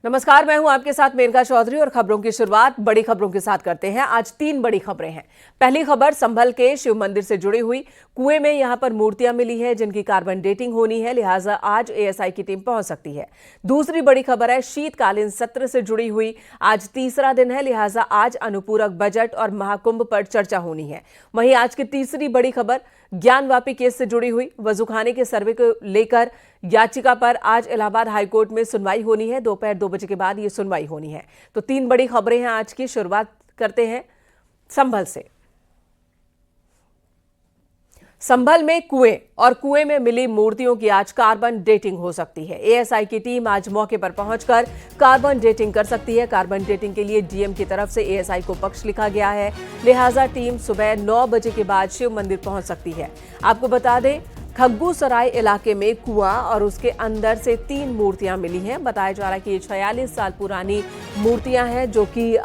नमस्कार, मैं हूं आपके साथ मेनका चौधरी और खबरों की शुरुआत बड़ी खबरों के साथ करते हैं। आज 3 बड़ी खबरें हैं। पहली खबर संभल के शिव मंदिर से जुड़ी हुई कुएं में यहां पर मूर्तियां मिली है जिनकी कार्बन डेटिंग होनी है, लिहाजा आज एएसआई की टीम पहुंच सकती है। दूसरी बड़ी खबर है शीतकालीन सत्र से जुड़ी हुई। आज तीसरा दिन है, लिहाजा आज अनुपूरक बजट और महाकुंभ पर चर्चा होनी है। वहीं आज की तीसरी बड़ी खबर ज्ञानवापी केस से जुड़ी हुई वजूखाने के सर्वे को लेकर याचिका पर आज इलाहाबाद हाईकोर्ट में सुनवाई होनी है। दोपहर 2 बजे के बाद यह सुनवाई होनी है। तो 3 बड़ी खबरें हैं आज की। शुरुआत करते हैं संभल से। संभल में कुएं और कुएं में मिली मूर्तियों की आज कार्बन डेटिंग हो सकती है। एएसआई की टीम आज मौके पर पहुंचकर कार्बन डेटिंग कर सकती है। कार्बन डेटिंग के लिए डीएम की तरफ से एएसआई को पक्ष लिखा गया है, लिहाजा टीम सुबह 9 बजे के बाद शिव मंदिर पहुंच सकती है। आपको बता दें, खग्गूसराय इलाके में कुआं और उसके अंदर से 3 मूर्तियां मिली हैं। बताया जा रहा है कि ये 46 साल पुरानी मूर्तियां हैं जो कि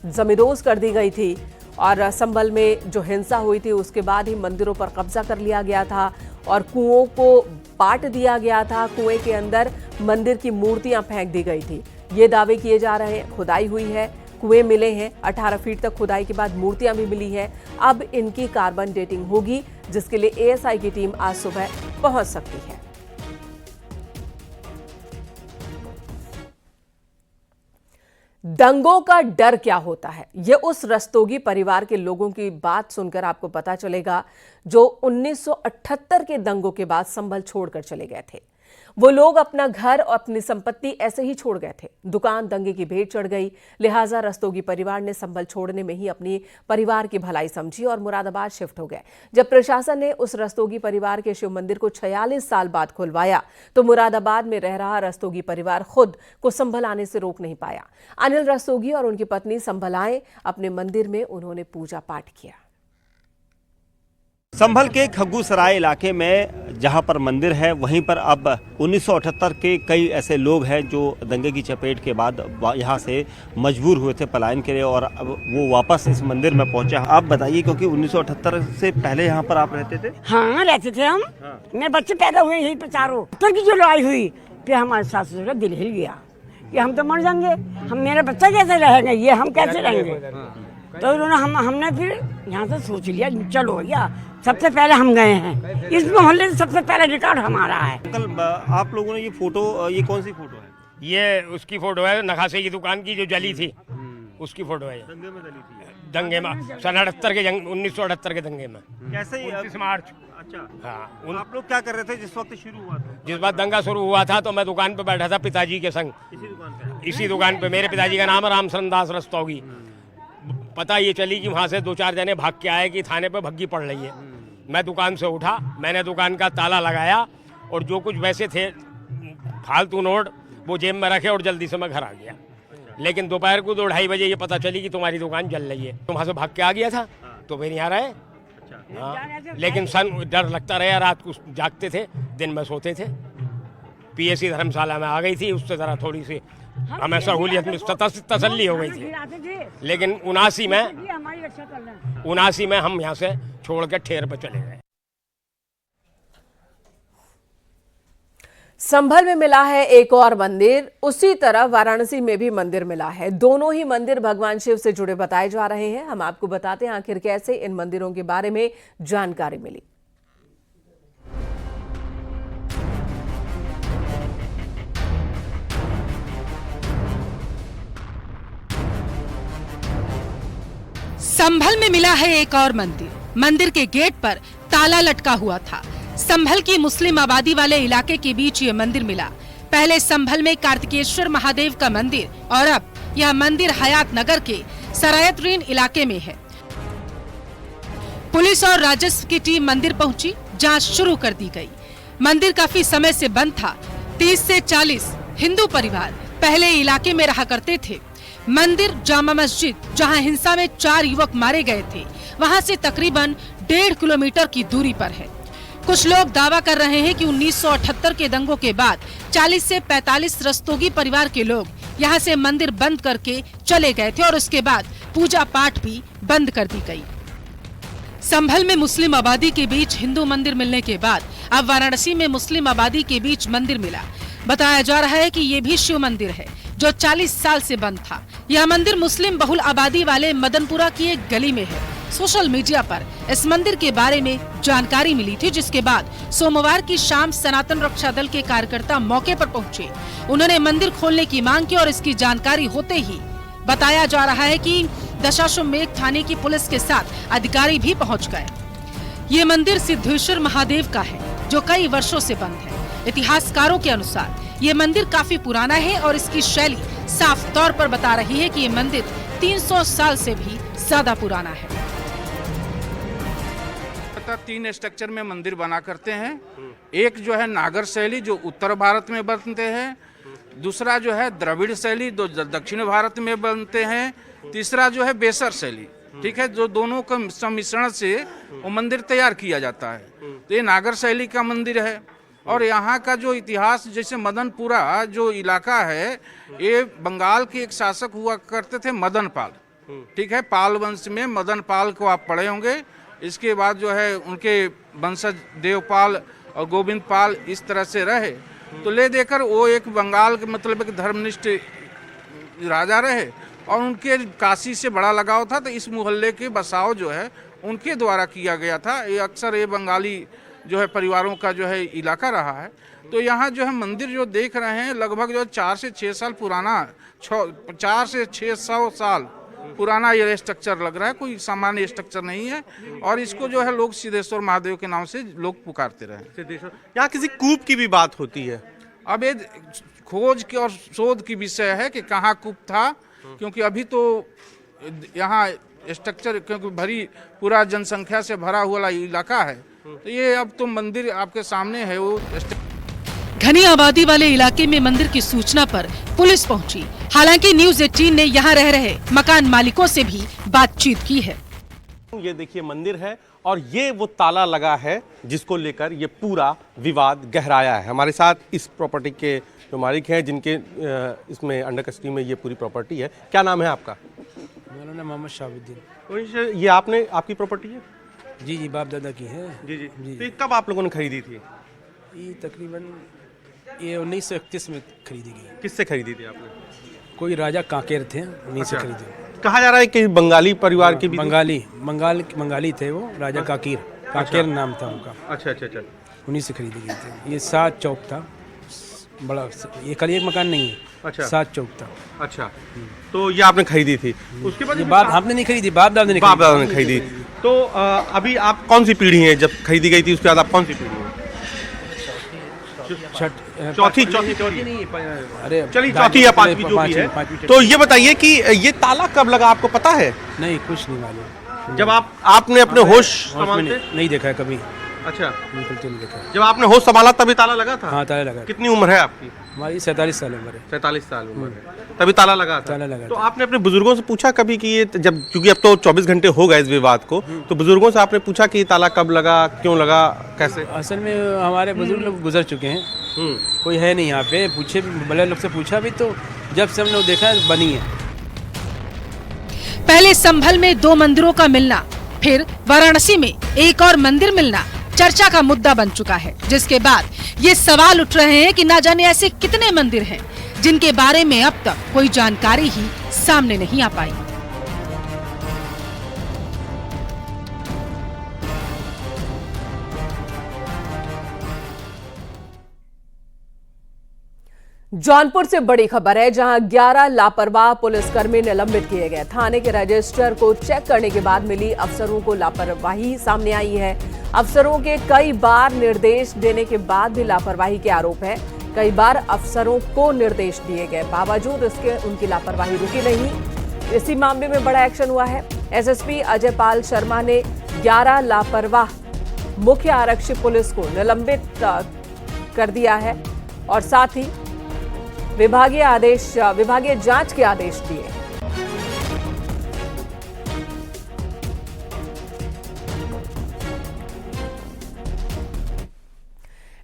जमीरोज कर दी गई थी और संभल में जो हिंसा हुई थी उसके बाद ही मंदिरों पर कब्जा कर लिया गया था और कुओं को पाट दिया गया था। कुएं के अंदर मंदिर की मूर्तियां फेंक दी गई थी, ये दावे किए जा रहे हैं। खुदाई हुई है, कुएं मिले हैं, 18 फीट तक खुदाई के बाद मूर्तियां भी मिली हैं। अब इनकी कार्बन डेटिंग होगी जिसके लिए एएसआई की टीम आज सुबह पहुंच सकती है। दंगों का डर क्या होता है, यह उस रस्तोगी परिवार के लोगों की बात सुनकर आपको पता चलेगा जो 1978 के दंगों के बाद संभल छोड़कर चले गए थे। वो लोग अपना घर और अपनी संपत्ति ऐसे ही छोड़ गए थे। दुकान दंगे की भेंट चढ़ गई, लिहाजा रस्तोगी परिवार ने संभल छोड़ने में ही अपनी परिवार की भलाई समझी और मुरादाबाद शिफ्ट हो गए। जब प्रशासन ने उस रस्तोगी परिवार के शिव मंदिर को 46 साल बाद खुलवाया तो मुरादाबाद में रह रहा रस्तोगी परिवार खुद को संभल आने से रोक नहीं पाया। अनिल रस्तोगी और उनकी पत्नी संभल आए। अपने मंदिर में उन्होंने पूजा पाठ किया। संभल के खग्गूसराय इलाके में जहां पर मंदिर है वहीं पर अब 1978 के कई ऐसे लोग हैं जो दंगे की चपेट के बाद यहां से मजबूर हुए थे पलायन के लिए और अब वो वापस इस मंदिर में पहुंचे। आप बताइए, क्योंकि 1978 से पहले यहां पर आप रहते थे? हाँ, रहते थे हम। मेरे बच्चे पैदा हुए यहीं पे चारों। तब की जो लड़ाई हुई फिर हमारे सास ससुर का दिल हिल गया कि हम तो मर जाएंगे, हम मेरा बच्चा कैसे रहेगा, ये हम कैसे रहेंगे। तो उन्होंने हमने फिर यहाँ से सोच लिया चलो भैया, सबसे पहले हम गए हैं इस मोहल्ले से, सबसे पहले रिकॉर्ड हमारा है। अंकल, आप लोगों ने ये फोटो, ये कौन सी फोटो है? ये उसकी फोटो है, नखासे की दुकान की जो जली थी उसकी फोटो है। दंगे में जली थी? दंगे में सन 78 के 1978 के दंगे में। कैसे? 29 मार्च। अच्छा, हाँ। आप लोग क्या कर रहे थे जिस वक्त शुरू हुआ था? जिस बात दंगा शुरू हुआ था तो मैं दुकान पे बैठा था पिताजी के संग। इसी दुकान पे मेरे पिताजी का नाम है रामचंद्र दास रस्तोगी। पता ये चली कि वहाँ से 2-4 जने भाग के आए कि थाने पे भग्गी पड़ रही है। मैं दुकान से उठा, मैंने दुकान का ताला लगाया और जो कुछ वैसे थे फालतू नोट वो जेब में रखे और जल्दी से मैं घर आ गया। लेकिन दोपहर को 2-2:30 बजे ये पता चली कि तुम्हारी दुकान जल रही है। तो वहाँ से भाग के आ गया था तो फिर यहाँ रहे। हाँ, लेकिन डर लगता रहा, रात को जागते थे, दिन में सोते थे। पीएससी धर्मशाला में आ गई थी, उससे ज़रा थोड़ी सी हमें सहूलियत में तसल्ली हो गई थी। लेकिन 79 में हम यहाँ से छोड़ के ठेर पर चले गए। संभल में मिला है एक और मंदिर, उसी तरह वाराणसी में भी मंदिर मिला है। दोनों ही मंदिर भगवान शिव से जुड़े बताए जा रहे हैं। हम आपको बताते हैं आखिर कैसे इन मंदिरों के बारे में जानकारी मिली। संभल में मिला है एक और मंदिर। मंदिर के गेट पर ताला लटका हुआ था। संभल की मुस्लिम आबादी वाले इलाके के बीच ये मंदिर मिला। पहले संभल में कार्तिकेश्वर महादेव का मंदिर और अब यह मंदिर हयात नगर के सरायतरीन इलाके में है। पुलिस और राजस्व की टीम मंदिर पहुंची, जांच शुरू कर दी गई। मंदिर काफी समय से बंद था। 30 से 40 हिंदू परिवार पहले इलाके में रहा करते थे। मंदिर जामा मस्जिद, जहां हिंसा में 4 युवक मारे गए थे, वहां से तकरीबन 1.5 किलोमीटर की दूरी पर है। कुछ लोग दावा कर रहे हैं कि 1978 के दंगों के बाद 40 से 45 रस्तोगी परिवार के लोग यहां से मंदिर बंद करके चले गए थे और उसके बाद पूजा पाठ भी बंद कर दी गई। संभल में मुस्लिम आबादी के बीच हिंदू मंदिर मिलने के बाद अब वाराणसी में मुस्लिम आबादी के बीच मंदिर मिला। बताया जा रहा है कि ये भी शिव मंदिर है जो 40 साल से बंद था। यह मंदिर मुस्लिम बहुल आबादी वाले मदनपुरा की एक गली में है। सोशल मीडिया पर इस मंदिर के बारे में जानकारी मिली थी, जिसके बाद सोमवार की शाम सनातन रक्षा दल के कार्यकर्ता मौके पर पहुंचे। उन्होंने मंदिर खोलने की मांग की और इसकी जानकारी होते ही बताया जा रहा है कि दशाश्वमेध थाने की पुलिस के साथ अधिकारी भी पहुंच गए। ये मंदिर सिद्धेश्वर महादेव का है जो कई वर्षों से बंद है। इतिहासकारों के अनुसार ये मंदिर काफी पुराना है और इसकी शैली साफ तौर पर बता रही है कि ये मंदिर 300 साल से भी ज्यादा पुराना है। 3 स्ट्रक्चर में मंदिर बना करते हैं। एक जो है नागर शैली जो उत्तर भारत में बनते हैं, दूसरा जो है द्रविड़ शैली जो दक्षिण भारत में बनते हैं, तीसरा जो है बेसर शैली, ठीक है, जो दोनों का सम्मिश्रण से वो मंदिर तैयार किया जाता है। तो ये नागर शैली का मंदिर है। और यहाँ का जो इतिहास, जैसे मदनपुरा जो इलाका है, ये बंगाल के एक शासक हुआ करते थे मदन पाल, ठीक है, पाल वंश में मदन पाल को आप पढ़े होंगे। इसके बाद जो है उनके वंशज देवपाल और गोविंद पाल इस तरह से रहे। तो ले देकर वो एक बंगाल के मतलब एक धर्मनिष्ठ राजा रहे और उनके काशी से बड़ा लगाव था। तो इस मोहल्ले के बसाव जो है उनके द्वारा किया गया था। ये अक्सर ये बंगाली जो है परिवारों का जो है इलाका रहा है। तो यहाँ जो है मंदिर जो देख रहे हैं लगभग जो 4 से 6 साल पुराना, 4 से 600 साल पुराना ये स्ट्रक्चर लग रहा है, कोई सामान्य स्ट्रक्चर नहीं है। और इसको जो है लोग सिद्धेश्वर महादेव के नाम से लोग पुकारते रहे। यहाँ किसी कूप की भी बात होती है। अब ये खोज की और शोध की विषय है कि कहाँ कूप था, क्योंकि अभी तो यहाँ स्ट्रक्चर क्योंकि भरी पूरा जनसंख्या से भरा हुआ इलाका है। तो ये अब तो मंदिर आपके सामने है। वो घनी आबादी वाले इलाके में मंदिर की सूचना पर पुलिस पहुंची। हालांकि न्यूज़ 18 ने यहां रह रहे मकान मालिकों से भी बातचीत की है। ये देखिए मंदिर है और ये वो ताला लगा है जिसको लेकर ये पूरा विवाद गहराया है। हमारे साथ इस प्रॉपर्टी के जो मालिक हैं, जिनके इसमें अंडर कस्टडी में ये पूरी प्रॉपर्टी है। क्या नाम है आपका? मेरा नाम मोहम्मद शाहबुद्दीन। ये आपकी प्रॉपर्टी है? जी जी, बाप दादा की है। जी जी जी। तो ये कब आप लोगों ने खरीदी थी? ये तकरीबन ये 1931 में खरीदी गई। किससे खरीदी थी आपने? कोई राजा कांकेर थे, उन्हीं से खरीदी। कहा जा रहा है कि बंगाली परिवार के भी बंगाली थे वो, राजा कांकेर नाम था उनका। अच्छा अच्छा अच्छा। उन्हीं से खरीदी गई थी। ये 7 चौक था बड़ा, ये खाली एक मकान नहीं है। अच्छा। 7 चौक था। अच्छा, तो ये आपने खरीदी थी। उसके बाद ये बाप आपने नहीं खरीदी, बाप दादा ने खरीदी। तो अभी आप कौन सी पीढ़ी है? जब खरीदी गई थी उसके बाद आप कौन सी पीढ़ी है? चौथी नहीं, अरे चलिए चौथी या पांचवी जो भी है। तो ये बताइए कि ये ताला कब लगा, आपको पता है? नहीं, कुछ नहीं मालूम। जब आपने अपने होश संभालते? नहीं देखा है कभी। अच्छा, निकलते नहीं देखा। जब आपने होश संभाला तभी ताला लगा था? हाँ, ताला लगा। कितनी उम्र है आपकी? हमारी 47 साल उम्र है। 47 साल उम्र है, तभी ताला लगा था? ताला लगा तो था। आपने अपने बुजुर्गों से पूछा कभी कि ये जब, क्योंकि अब तो 24 घंटे हो गए इस विवाद को, तो बुजुर्गों से आपने पूछा कि ताला कब लगा, क्यों लगा, कैसे? असल में हमारे बुजुर्ग लोग गुजर चुके हैं, कोई है नहीं यहाँ पे। पूछे बड़े लोग से पूछा भी तो जब से हमने देखा बनी है। पहले संभल में 2 मंदिरों का मिलना, फिर वाराणसी में एक और मंदिर मिलना चर्चा का मुद्दा बन चुका है, जिसके बाद ये सवाल उठ रहे हैं कि ना जाने ऐसे कितने मंदिर हैं जिनके बारे में अब तक कोई जानकारी ही सामने नहीं आ पाई। जौनपुर से बड़ी खबर है, जहां 11 लापरवाह पुलिसकर्मी निलंबित किए गए। थाने के रजिस्टर को चेक करने के बाद मिली अफसरों को लापरवाही सामने आई है। अफसरों के कई बार निर्देश देने के बाद भी लापरवाही के आरोप है। कई बार अफसरों को निर्देश दिए गए, बावजूद इसके उनकी लापरवाही रुकी नहीं। इसी मामले में बड़ा एक्शन हुआ है। एसएसपी अजय पाल शर्मा ने 11 लापरवाह मुख्य आरक्षी पुलिस को निलंबित कर दिया है और साथ ही विभागीय जांच के आदेश दिए।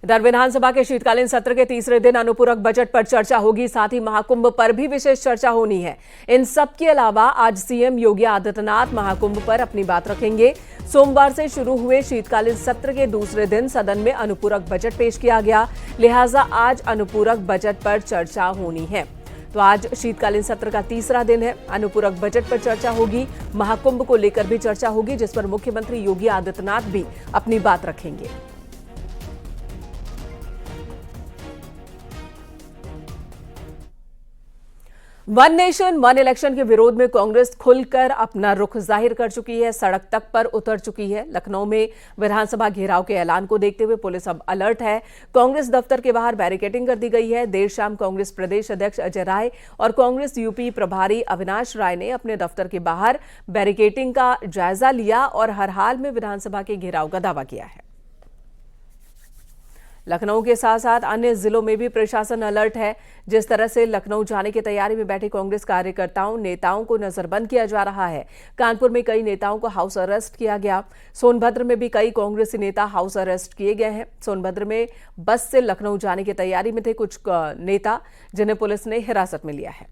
इधर विधानसभा के शीतकालीन सत्र के तीसरे दिन अनुपूरक बजट पर चर्चा होगी, साथ ही महाकुंभ पर भी विशेष चर्चा होनी है। इन सब के अलावा आज सीएम योगी आदित्यनाथ महाकुंभ पर अपनी बात रखेंगे। सोमवार से शुरू हुए शीतकालीन सत्र के दूसरे दिन सदन में अनुपूरक बजट पेश किया गया, लिहाजा आज अनुपूरक बजट पर चर्चा होनी है। तो आज शीतकालीन सत्र का तीसरा दिन है, अनुपूरक बजट पर चर्चा होगी, महाकुंभ को लेकर भी चर्चा होगी, जिस पर मुख्यमंत्री योगी आदित्यनाथ भी अपनी बात रखेंगे। वन नेशन वन इलेक्शन के विरोध में कांग्रेस खुलकर अपना रुख जाहिर कर चुकी है, सड़क तक पर उतर चुकी है। लखनऊ में विधानसभा घेराव के ऐलान को देखते हुए पुलिस अब अलर्ट है। कांग्रेस दफ्तर के बाहर बैरिकेडिंग कर दी गई है। देर शाम कांग्रेस प्रदेश अध्यक्ष अजय राय और कांग्रेस यूपी प्रभारी अविनाश राय ने अपने दफ्तर के बाहर बैरिकेडिंग का जायजा लिया और हर हाल में विधानसभा के घेराव का दावा किया है। लखनऊ के साथ साथ अन्य जिलों में भी प्रशासन अलर्ट है। जिस तरह से लखनऊ जाने की तैयारी में बैठे कांग्रेस कार्यकर्ताओं नेताओं को नजरबंद किया जा रहा है। कानपुर में कई नेताओं को हाउस अरेस्ट किया गया। सोनभद्र में भी कई कांग्रेसी नेता हाउस अरेस्ट किए गए हैं। सोनभद्र में बस से लखनऊ जाने की तैयारी में थे कुछ नेता, जिन्हें पुलिस ने हिरासत में लिया है।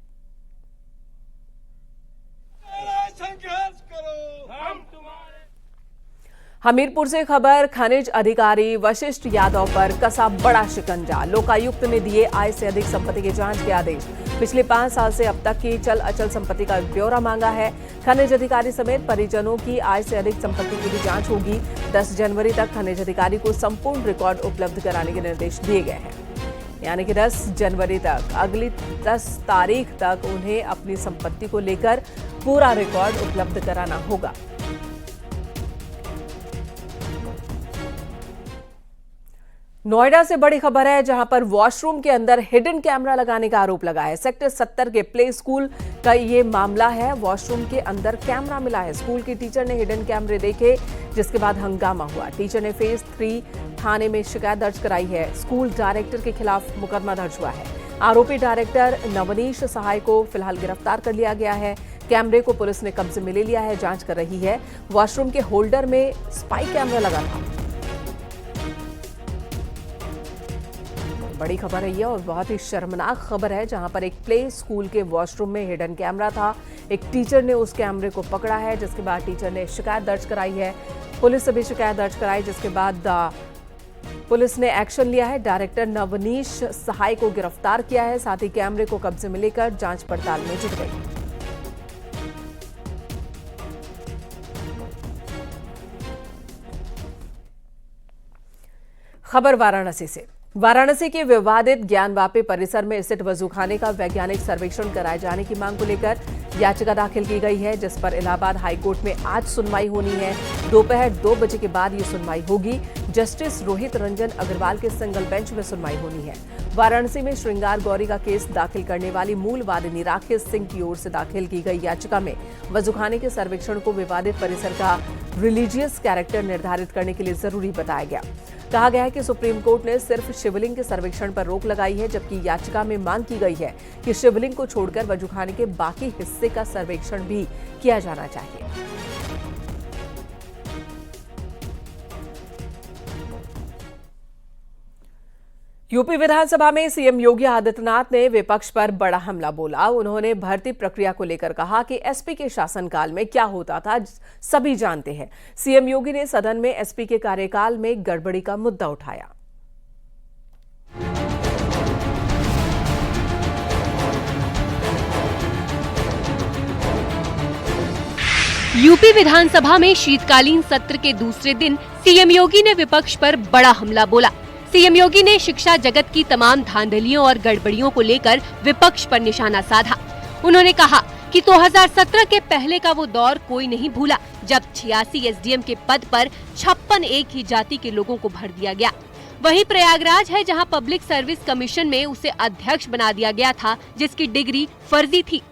हमीरपुर से खबर, खनिज अधिकारी वशिष्ठ यादव पर कसा बड़ा शिकंजा। लोकायुक्त ने दिए आय से अधिक संपत्ति की जांच के आदेश। पिछले 5 साल से अब तक की चल अचल संपत्ति का ब्यौरा मांगा है। खनिज अधिकारी समेत परिजनों की आय से अधिक संपत्ति की भी जांच होगी। 10 जनवरी तक खनिज अधिकारी को संपूर्ण रिकॉर्ड उपलब्ध कराने के निर्देश दिए गए हैं, यानी कि 10 जनवरी तक, अगली 10 तारीख तक उन्हें अपनी संपत्ति को लेकर पूरा रिकॉर्ड उपलब्ध कराना होगा। नोएडा से बड़ी खबर है, जहां पर वॉशरूम के अंदर हिडन कैमरा लगाने का आरोप लगा है। सेक्टर 70 के प्ले स्कूल का ये मामला है। वॉशरूम के अंदर कैमरा मिला है। स्कूल की टीचर ने हिडन कैमरे देखे, जिसके बाद हंगामा हुआ। टीचर ने फेज 3 थाने में शिकायत दर्ज कराई है। स्कूल डायरेक्टर के खिलाफ मुकदमा दर्ज हुआ है। आरोपी डायरेक्टर नवनीश सहाय को फिलहाल गिरफ्तार कर लिया गया है। कैमरे को पुलिस ने कब्जे में ले लिया है, जांच कर रही है। वॉशरूम के होल्डर में स्पाई कैमरा लगा था। बड़ी खबर है ये, और बहुत ही शर्मनाक खबर है, जहां पर एक प्ले स्कूल के वॉशरूम में हिडन कैमरा था। एक टीचर ने उस कैमरे को पकड़ा है, जिसके बाद टीचर ने शिकायत दर्ज कराई है। पुलिस से भी शिकायत दर्ज कराई, जिसके बाद पुलिस ने एक्शन लिया है। डायरेक्टर नवनीश सहाय को गिरफ्तार किया है, साथ ही कैमरे को कब्जे में लेकर जांच पड़ताल में जुट गई। खबर वाराणसी से। वाराणसी के विवादित ज्ञानवापी परिसर में स्थित वजूखाने का वैज्ञानिक सर्वेक्षण कराए जाने की मांग को लेकर याचिका दाखिल की गई है, जिस पर इलाहाबाद हाईकोर्ट में आज सुनवाई होनी है। दोपहर 2 बजे के बाद ये सुनवाई होगी। जस्टिस रोहित रंजन अग्रवाल के सिंगल बेंच में सुनवाई होनी है। वाराणसी में श्रृंगार गौरी का केस दाखिल करने वाली मूल वादिनी राकेश सिंह की ओर से दाखिल की गई याचिका में वजूखाने के सर्वेक्षण को विवादित परिसर का रिलीजियस कैरेक्टर निर्धारित करने के लिए जरूरी बताया गया। कहा गया है कि सुप्रीम कोर्ट ने सिर्फ शिवलिंग के सर्वेक्षण पर रोक लगाई है, जबकि याचिका में मांग की गई है कि शिवलिंग को छोड़कर वजूखाने के बाकी हिस्से का सर्वेक्षण भी किया जाना चाहिए। यूपी विधानसभा में सीएम योगी आदित्यनाथ ने विपक्ष पर बड़ा हमला बोला। उन्होंने भर्ती प्रक्रिया को लेकर कहा कि एसपी के शासनकाल में क्या होता था सभी जानते हैं। सीएम योगी ने सदन में एसपी के कार्यकाल में गड़बड़ी का मुद्दा उठाया। यूपी विधानसभा में शीतकालीन सत्र के दूसरे दिन सीएम योगी ने विपक्ष पर बड़ा हमला बोला। सीएम योगी ने शिक्षा जगत की तमाम धांधलियों और गड़बड़ियों को लेकर विपक्ष पर निशाना साधा। उन्होंने कहा कि 2017 के पहले का वो दौर कोई नहीं भूला, जब 86 एसडीएम के पद पर 56 एक ही जाति के लोगों को भर दिया गया। वहीं प्रयागराज है, जहां पब्लिक सर्विस कमीशन में उसे अध्यक्ष बना दिया गया था, जिसकी डिग्री फर्जी थी।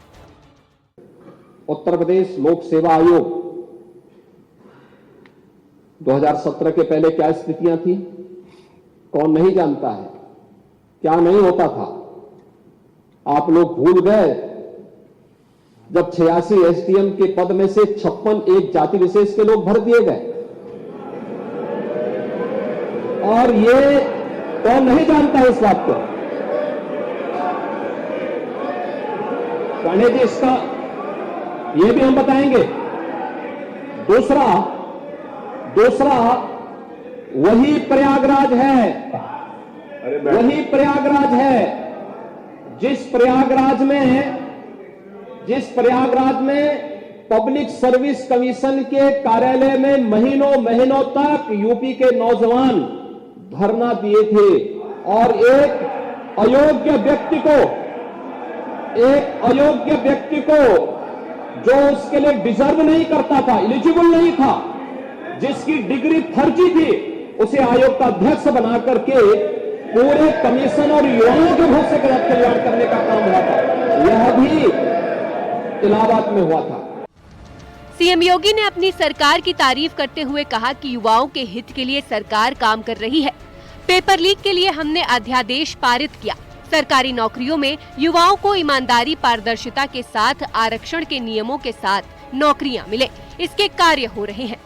उत्तर प्रदेश लोक सेवा आयोग 2017 के पहले क्या स्थितियां थी, कौन नहीं जानता है, क्या नहीं होता था। आप लोग भूल गए जब 86 एसडीएम के पद में से 56 एक जाति विशेष के लोग भर दिए गए। और कौन नहीं जानता है इस बात को? पांडे जी, इसका ये भी हम बताएंगे। दूसरा वही प्रयागराज है जिस प्रयागराज में पब्लिक सर्विस कमीशन के कार्यालय में महीनों तक यूपी के नौजवान धरना दिए थे और एक अयोग्य व्यक्ति को जो उसके लिए डिजर्व नहीं करता था, एलिजिबल नहीं था, जिसकी डिग्री फर्जी थी, उसे आयोग का अध्यक्ष बना करके पूरे कमीशन और युवाओं के भविष्य का कल्याण करने का काम हुआ था। यह भी इलाहाबाद में हुआ था। सीएम योगी ने अपनी सरकार की तारीफ करते हुए कहा कि युवाओं के हित के लिए सरकार काम कर रही है। पेपर लीक के लिए हमने अध्यादेश पारित किया। सरकारी नौकरियों में युवाओं को ईमानदारी, पारदर्शिता के साथ आरक्षण के नियमों के साथ नौकरियां मिले, इसके कार्य हो रहे हैं।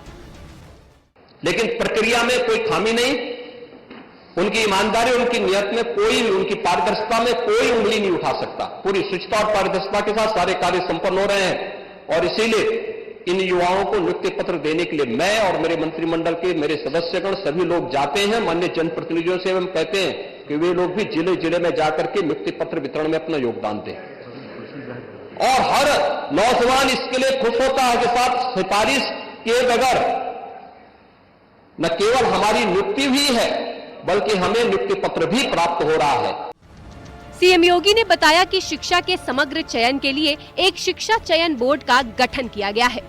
लेकिन प्रक्रिया में कोई खामी नहीं, उनकी ईमानदारी, उनकी नियत में कोई, उनकी पारदर्शिता में कोई उंगली नहीं उठा सकता। पूरी शुचिता और पारदर्शिता के साथ सारे कार्य संपन्न हो रहे हैं और इसीलिए इन युवाओं को नियुक्ति पत्र देने के लिए मैं और मेरे मंत्रिमंडल के मेरे सदस्यगण सभी लोग जाते हैं। माननीय जनप्रतिनिधियों से हम कहते हैं कि वे लोग भी जिले जिले में जाकर के नियुक्ति पत्र वितरण में अपना योगदान दें और हर नौजवान इसके लिए खुश होता है कि साथ सिफारिश किए बगैर न केवल हमारी नियुक्ति हुई है बल्कि हमें नियुक्ति पत्र भी प्राप्त हो रहा है। सीएम योगी ने बताया कि शिक्षा के समग्र चयन के लिए एक शिक्षा चयन बोर्ड का गठन किया गया है।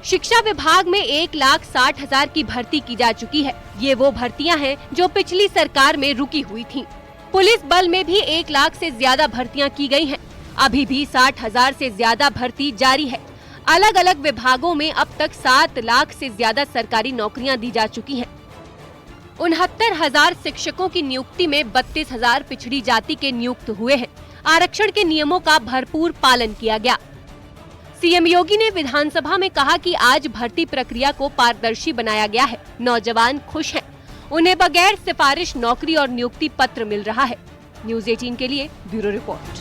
शिक्षा विभाग में 1,60,000 की भर्ती की जा चुकी है। ये वो भर्तियां हैं जो पिछली सरकार में रुकी हुई थीं। पुलिस बल में भी 1 लाख से ज्यादा भर्तियां की गई हैं। अभी भी 60,000 से ज्यादा भर्ती जारी है। अलग अलग विभागों में अब तक 7 लाख से ज्यादा सरकारी नौकरियां दी जा चुकी हैं। 69,000 शिक्षकों की नियुक्ति में 32,000 पिछड़ी जाति के नियुक्त हुए हैं। आरक्षण के नियमों का भरपूर पालन किया गया। सीएम योगी ने विधानसभा में कहा कि आज भर्ती प्रक्रिया को पारदर्शी बनाया गया है। नौजवान खुश हैं। उन्हें बगैर सिफारिश नौकरी और नियुक्ति पत्र मिल रहा है। न्यूज़ 18 के लिए ब्यूरो रिपोर्ट।